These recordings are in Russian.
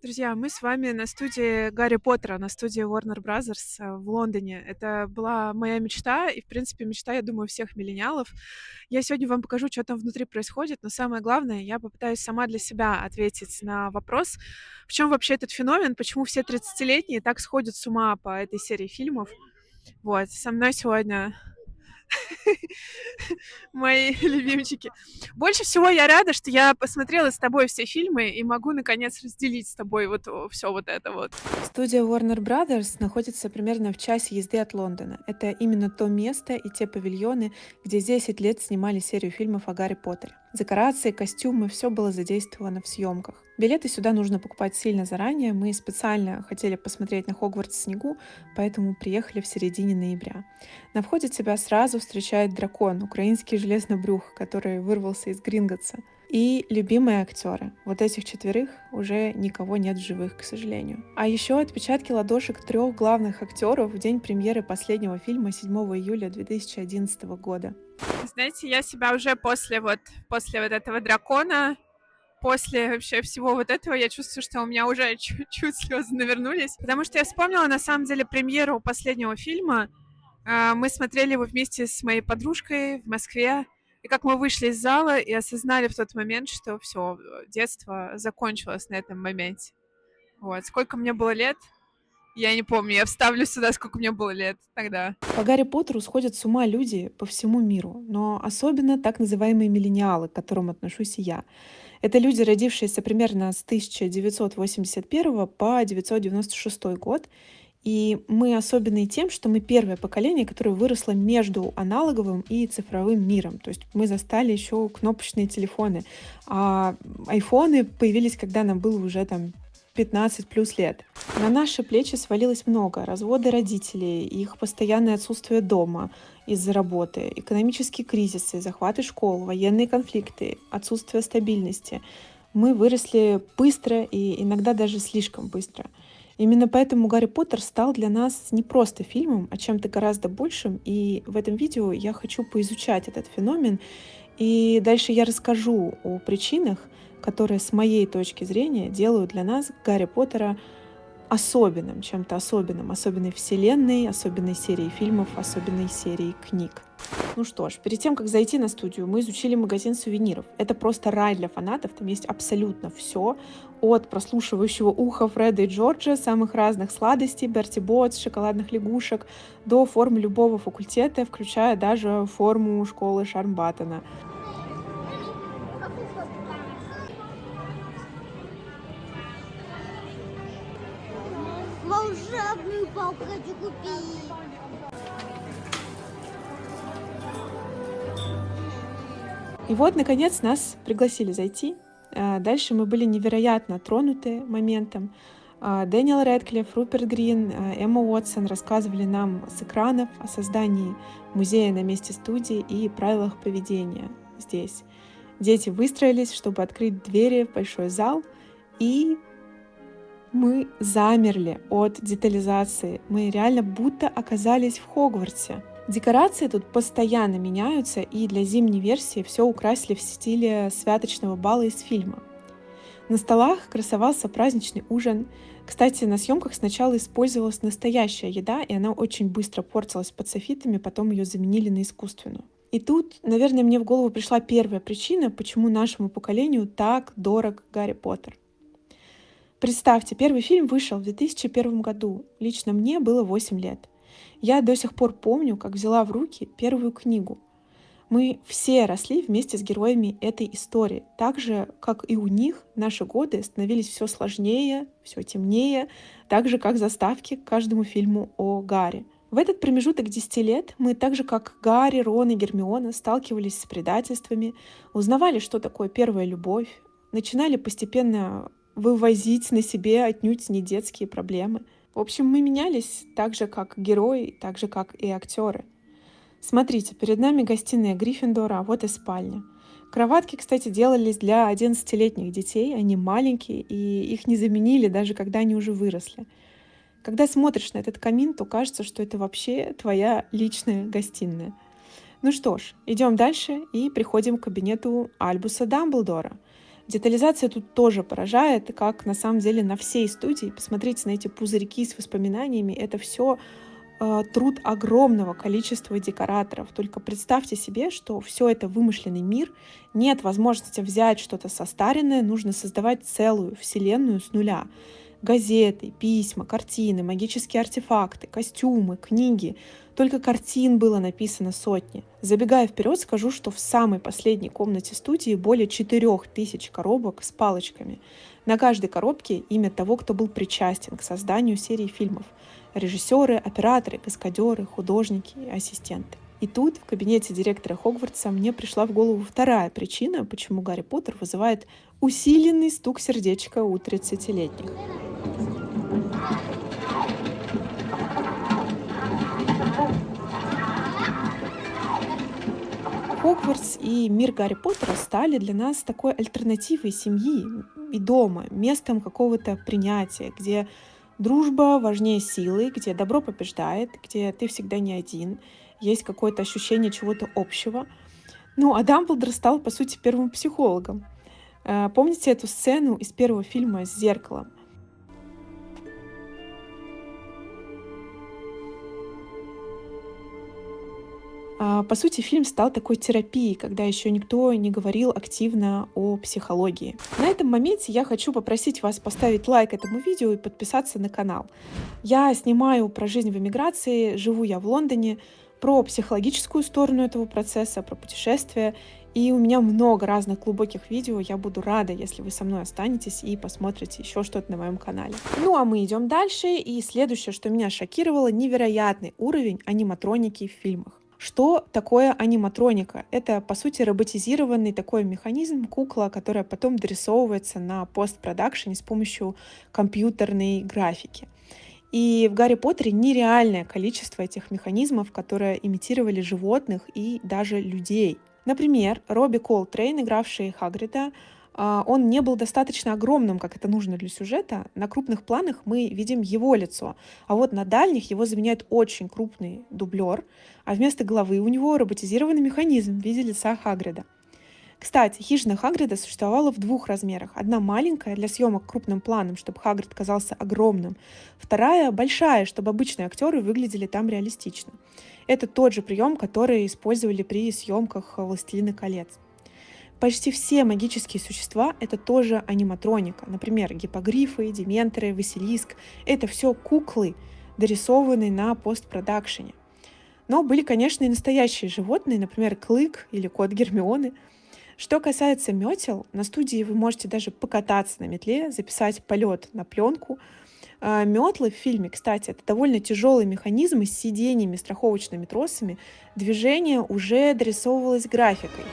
Друзья, мы с вами на студии Гарри Поттера, на студии Warner Brothers в Лондоне. Это была моя мечта и, в принципе, мечта, я думаю, всех миллениалов. Я сегодня вам покажу, что там внутри происходит, но самое главное, я попытаюсь сама для себя ответить на вопрос, в чем вообще этот феномен, почему все 30-летние так сходят с ума по этой серии фильмов. Вот, со мной сегодня мои любимчики. Больше всего я рада, что я посмотрела с тобой все фильмы и могу, наконец, разделить с тобой вот все вот это вот. Студия Warner Brothers находится примерно в часе езды от Лондона. Это именно то место и те павильоны, где 10 лет снимали серию фильмов о Гарри Поттере. Декорации, костюмы, все было задействовано в съемках. Билеты сюда нужно покупать сильно заранее. Мы специально хотели посмотреть на Хогвартс в снегу, поэтому приехали в середине ноября. На входе тебя сразу встречает дракон, украинский железнобрюх, который вырвался из Гринготса. И любимые актеры. Вот этих четверых уже никого нет в живых, к сожалению. А еще отпечатки ладошек 3 главных актеров в день премьеры последнего фильма 7 июля 2011 года. Знаете, я себя уже после вот этого дракона, после вообще всего вот этого, я чувствую, что у меня уже чуть-чуть слезы навернулись, потому что я вспомнила на самом деле премьеру последнего фильма. Мы смотрели его вместе с моей подружкой в Москве, и как мы вышли из зала и осознали в тот момент, что все, детство закончилось на этом моменте. Вот. Сколько мне было лет? Я не помню, я вставлю сюда, сколько мне было лет тогда. По Гарри Поттеру сходят с ума люди по всему миру, но особенно так называемые миллениалы, к которым отношусь и я. Это люди, родившиеся примерно с 1981 по 1996 год. И мы особенные тем, что мы первое поколение, которое выросло между аналоговым и цифровым миром. То есть мы застали еще кнопочные телефоны, а айфоны появились, когда нам было уже там 15 плюс лет. На наши плечи свалилось много. Разводы родителей, их постоянное отсутствие дома из-за работы, экономические кризисы, захваты школ, военные конфликты, отсутствие стабильности. Мы выросли быстро и иногда даже слишком быстро. Именно поэтому Гарри Поттер стал для нас не просто фильмом, а чем-то гораздо большим. И в этом видео я хочу поизучать этот феномен. И дальше я расскажу о причинах, которые с моей точки зрения делают для нас Гарри Поттера особенным, чем-то особенным, особенной вселенной, особенной серией фильмов, особенной серией книг. Ну что ж, перед тем, как зайти на студию, мы изучили магазин сувениров. Это просто рай для фанатов, там есть абсолютно все, от прослушивающего уха Фреда и Джорджа, самых разных сладостей, Берти Ботс, шоколадных лягушек, до форм любого факультета, включая даже форму школы Шармбаттона. Волшебную палку хочу купить. И вот, наконец, нас пригласили зайти. Дальше мы были невероятно тронуты моментом. Дэниел Рэдклифф, Руперт Грин, Эмма Уотсон рассказывали нам с экранов о создании музея на месте студии и правилах поведения здесь. Дети выстроились, чтобы открыть двери в большой зал, и мы замерли от детализации. Мы реально будто оказались в Хогвартсе. Декорации тут постоянно меняются, и для зимней версии все украсили в стиле святочного бала из фильма. На столах красовался праздничный ужин. Кстати, на съемках сначала использовалась настоящая еда, и она очень быстро портилась под софитами, потом ее заменили на искусственную. И тут, наверное, мне в голову пришла первая причина, почему нашему поколению так дорог Гарри Поттер. Представьте, первый фильм вышел в 2001 году. Лично мне было 8 лет. Я до сих пор помню, как взяла в руки первую книгу. Мы все росли вместе с героями этой истории. Так же, как и у них, наши годы становились все сложнее, все темнее, так же, как заставки к каждому фильму о Гарри. В этот промежуток 10 лет мы, так же как Гарри, Рон и Гермиона, сталкивались с предательствами, узнавали, что такое первая любовь, начинали постепенно вывозить на себе отнюдь не детские проблемы. В общем, мы менялись так же, как герои, так же, как и актеры. Смотрите, перед нами гостиная Гриффиндора, а вот и спальня. Кроватки, кстати, делались для 11-летних детей, они маленькие, и их не заменили, даже когда они уже выросли. Когда смотришь на этот камин, то кажется, что это вообще твоя личная гостиная. Ну что ж, идем дальше и приходим к кабинету Альбуса Дамблдора, Детализация тут тоже поражает, как на самом деле на всей студии. Посмотрите на эти пузырьки с воспоминаниями. Это все труд огромного количества декораторов. Только представьте себе, что все это вымышленный мир, нет возможности взять что-то состаренное, нужно создавать целую вселенную с нуля. Газеты, письма, картины, магические артефакты, костюмы, книги. Только картин было написано сотни. Забегая вперед, скажу, что в самой последней комнате студии более 4000 коробок с палочками. На каждой коробке имя того, кто был причастен к созданию серии фильмов. Режиссеры, операторы, каскадеры, художники и ассистенты. И тут, в кабинете директора Хогвартса, мне пришла в голову вторая причина, почему Гарри Поттер вызывает усиленный стук сердечка у 30-летних. Хогвартс и мир Гарри Поттера стали для нас такой альтернативой семьи и дома, местом какого-то принятия, где дружба важнее силы, где добро побеждает, где ты всегда не один, есть какое-то ощущение чего-то общего. Ну, а Дамблдор стал, по сути, первым психологом. Помните эту сцену из первого фильма с зеркалом? По сути, фильм стал такой терапией, когда еще никто не говорил активно о психологии. На этом моменте я хочу попросить вас поставить лайк этому видео и подписаться на канал. Я снимаю про жизнь в эмиграции, живу я в Лондоне, про психологическую сторону этого процесса, про путешествия. И у меня много разных глубоких видео. Я буду рада, если вы со мной останетесь и посмотрите еще что-то на моем канале. Ну а мы идем дальше. И следующее, что меня шокировало, невероятный уровень аниматроники в фильмах. Что такое аниматроника? Это, по сути, роботизированный такой механизм, кукла, которая потом дорисовывается на постпродакшене с помощью компьютерной графики. И в «Гарри Поттере» нереальное количество этих механизмов, которые имитировали животных и даже людей. Например, Робби Колтрейн, игравший Хагрида, он не был достаточно огромным, как это нужно для сюжета. На крупных планах мы видим его лицо, а вот на дальних его заменяет очень крупный дублер, а вместо головы у него роботизированный механизм в виде лица Хагрида. Кстати, хижина Хагрида существовала в двух размерах. Одна маленькая для съемок крупным планом, чтобы Хагрид казался огромным. Вторая большая, чтобы обычные актеры выглядели там реалистично. Это тот же прием, который использовали при съемках «Властелина колец». Почти все магические существа — это тоже аниматроника. Например, гиппогрифы, дементоры, Василиск — это все куклы, дорисованные на постпродакшене. Но были, конечно, и настоящие животные, например, Клык или кот Гермионы. Что касается метел, на студии вы можете даже покататься на метле, записать полет на пленку. Метлы в фильме, кстати, это довольно тяжелые механизмы с сиденьями, страховочными тросами. Движение уже дорисовывалось графикой.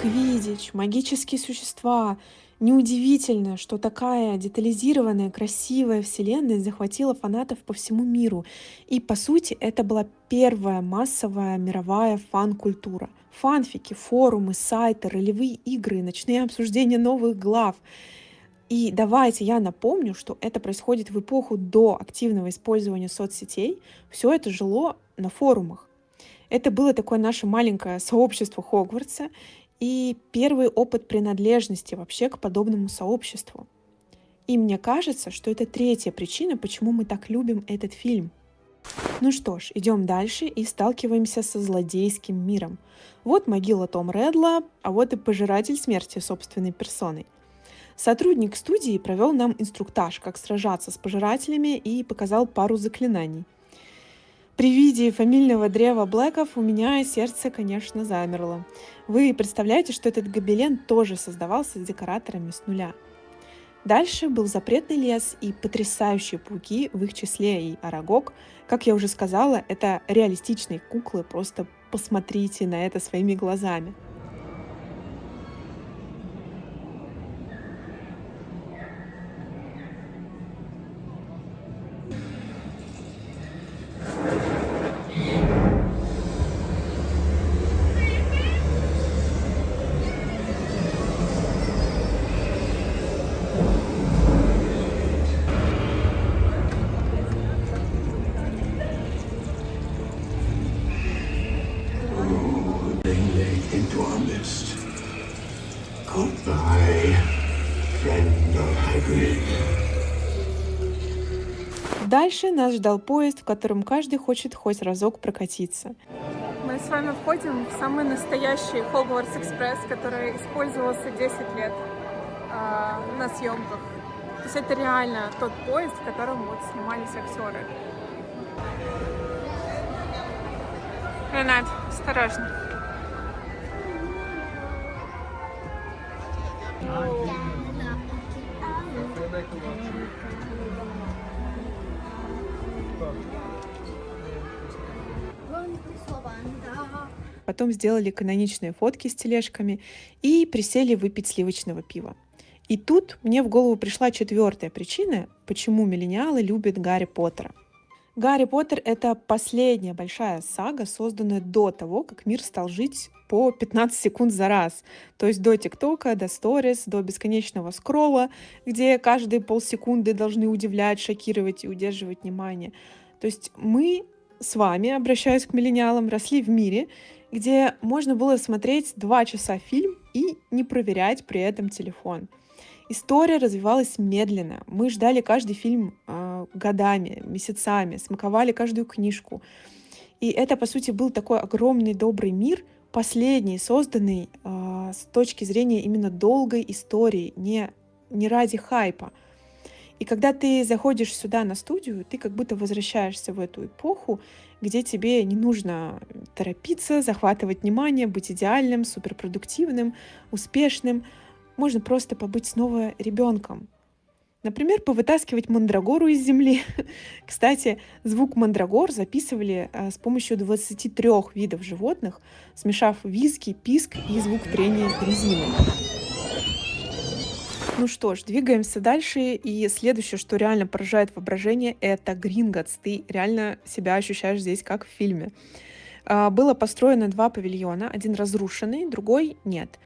Квиддич, магические существа. Неудивительно, что такая детализированная, красивая вселенная захватила фанатов по всему миру. И, по сути, это была первая массовая мировая фан-культура. Фанфики, форумы, сайты, ролевые игры, ночные обсуждения новых глав. И давайте я напомню, что это происходит в эпоху до активного использования соцсетей. Все это жило на форумах. Это было такое наше маленькое сообщество Хогвартса и первый опыт принадлежности вообще к подобному сообществу. И мне кажется, что это третья причина, почему мы так любим этот фильм. Ну что ж, идем дальше и сталкиваемся со злодейским миром. Вот могила Тома Реддла, а вот и пожиратель смерти собственной персоной. Сотрудник студии провел нам инструктаж, как сражаться с пожирателями, и показал пару заклинаний. При виде фамильного древа Блэков у меня сердце, конечно, замерло. Вы представляете, что этот гобелен тоже создавался декораторами с нуля. Дальше был запретный лес и потрясающие пауки, в их числе и Арагог. Как я уже сказала, это реалистичные куклы, просто посмотрите на это своими глазами. Goodbye, friend of Hagrid. Дальше нас ждал поезд, в котором каждый хочет хоть разок прокатиться. Мы с вами входим в самый настоящий Хогвартс Экспресс, который использовался 10 лет на съемках. То есть это реально тот поезд, в котором вот снимались актеры. Ренат, осторожно. Потом сделали каноничные фотки с тележками и присели выпить сливочного пива. И тут мне в голову пришла четвертая причина, почему миллениалы любят Гарри Поттера. Гарри Поттер — это последняя большая сага, созданная до того, как мир стал жить по 15 секунд за раз. То есть до ТикТока, до Сторис, до бесконечного скролла, где каждые полсекунды должны удивлять, шокировать и удерживать внимание. То есть мы с вами, обращаясь к миллениалам, росли в мире, где можно было смотреть 2 часа фильм и не проверять при этом телефон. История развивалась медленно. Мы ждали каждый фильм годами, месяцами, смаковали каждую книжку. И это, по сути, был такой огромный добрый мир, последний, созданный с точки зрения именно долгой истории, не ради хайпа. И когда ты заходишь сюда на студию, ты как будто возвращаешься в эту эпоху, где тебе не нужно торопиться, захватывать внимание, быть идеальным, суперпродуктивным, успешным. Можно просто побыть снова ребенком. Например, повытаскивать мандрагору из земли. Кстати, звук мандрагор записывали с помощью 23 видов животных, смешав визги, писк и звук трения резины. Ну что ж, двигаемся дальше. И следующее, что реально поражает воображение, это Гринготts. Ты реально себя ощущаешь здесь как в фильме. Было построено 2 павильона. Один разрушенный, другой нет.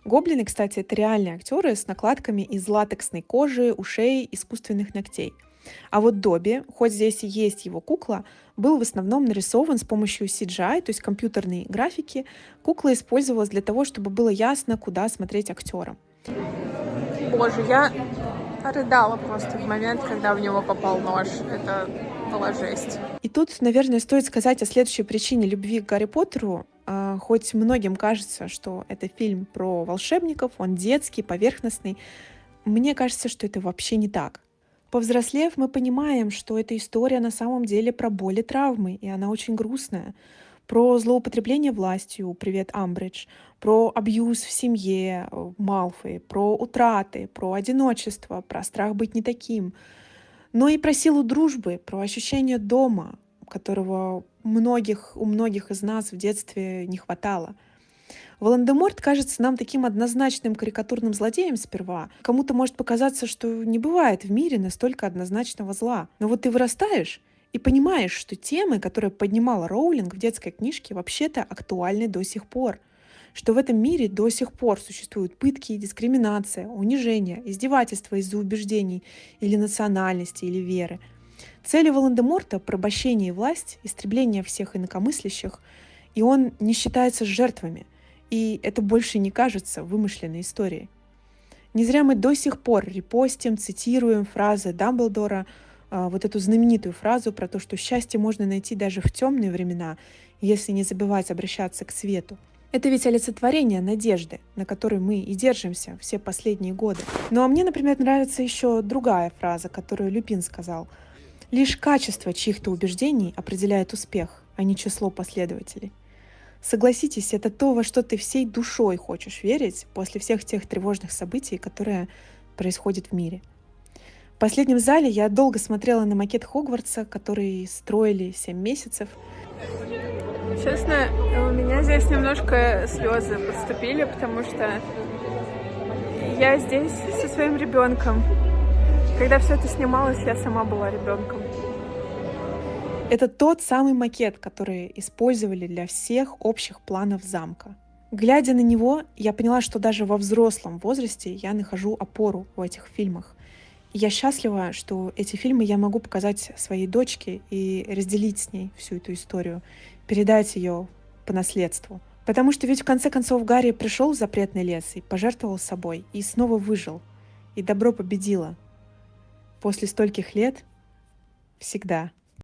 Гоблины, кстати, это реальные актеры с накладками из латексной кожи, ушей, искусственных ногтей. А вот Добби, хоть здесь и есть его кукла, был в основном нарисован с помощью CGI, то есть компьютерной графики. Кукла использовалась для того, чтобы было ясно, куда смотреть актерам. Боже, я рыдала просто в момент, когда в него попал нож. Это была жесть. И тут, наверное, стоит сказать о следующей причине любви к Гарри Поттеру. Хоть многим кажется, что это фильм про волшебников, он детский, поверхностный, мне кажется, что это вообще не так. Повзрослев, мы понимаем, что эта история на самом деле про боль и травмы, и она очень грустная. Про злоупотребление властью, привет, Амбридж, про абьюз в семье, Малфой, про утраты, про одиночество, про страх быть не таким, но и про силу дружбы, про ощущение дома, которого у многих из нас в детстве не хватало. Волан-де-Морт кажется нам таким однозначным карикатурным злодеем сперва. Кому-то может показаться, что не бывает в мире настолько однозначного зла. Но вот ты вырастаешь и понимаешь, что темы, которые поднимала Роулинг в детской книжке, вообще-то актуальны до сих пор. Что в этом мире до сих пор существуют пытки, дискриминация, унижение, издевательства из-за убеждений или национальности, или веры. Цели Волан-де-Морта — порабощение и власть, истребление всех инакомыслящих, и он не считается жертвами. И это больше не кажется вымышленной историей. Не зря мы до сих пор репостим, цитируем фразы Дамблдора, вот эту знаменитую фразу про то, что счастье можно найти даже в темные времена, если не забывать обращаться к свету. Это ведь олицетворение надежды, на которой мы и держимся все последние годы. Ну а мне, например, нравится еще другая фраза, которую Люпин сказал. Лишь качество чьих-то убеждений определяет успех, а не число последователей. Согласитесь, это то, во что ты всей душой хочешь верить после всех тех тревожных событий, которые происходят в мире. В последнем зале я долго смотрела на макет Хогвартса, который строили 7 месяцев. Честно, у меня здесь немножко слезы подступили, потому что я здесь со своим ребенком. Когда все это снималось, я сама была ребенком. Это тот самый макет, который использовали для всех общих планов замка. Глядя на него, я поняла, что даже во взрослом возрасте я нахожу опору в этих фильмах. И я счастлива, что эти фильмы я могу показать своей дочке и разделить с ней всю эту историю, передать ее по наследству. Потому что ведь в конце концов Гарри пришел в запретный лес и пожертвовал собой, и снова выжил. И добро победило. После стольких лет всегда.